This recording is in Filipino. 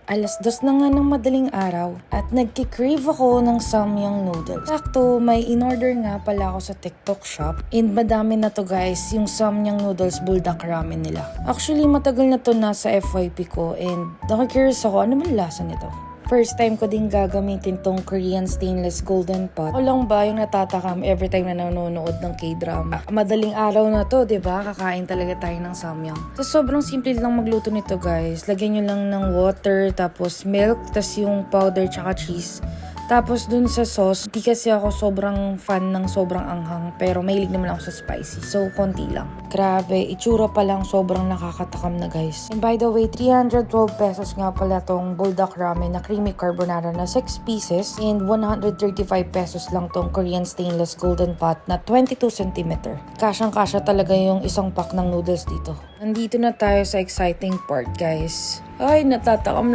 2:00 na nga ng madaling araw at nagki-crave ako ng samyang noodles. Sakto, may in-order nga pala ako sa TikTok shop and madami na to guys, yung samyang noodles buldak ramen nila. Actually, matagal na to nasa FYP ko and nakikurious ako ano man lasa nito. First time ko din gagamitin tong Korean stainless golden pot. O lang ba yung natatakam every time na nanonood ng K-drama? Madaling araw na to, 'di ba? Kakain talaga tayo ng samyang. So sobrang simple lang magluto nito, guys. Lagyan niyo lang ng water, tapos milk, tas yung powder tsaka cheese. Tapos dun sa sauce, di kasi ako sobrang fan ng sobrang anghang, pero mahilig naman ako sa spicy, so konti lang. Grabe, itsura pa lang sobrang nakakatakam na guys. And by the way, 312 pesos nga pala tong buldak ramen na creamy carbonara na 6 pieces and 135 pesos lang tong Korean stainless golden pot na 22 cm. Kasyang-kasya talaga yung isang pack ng noodles dito. Nandito na tayo sa exciting part guys. Ay, natatakam na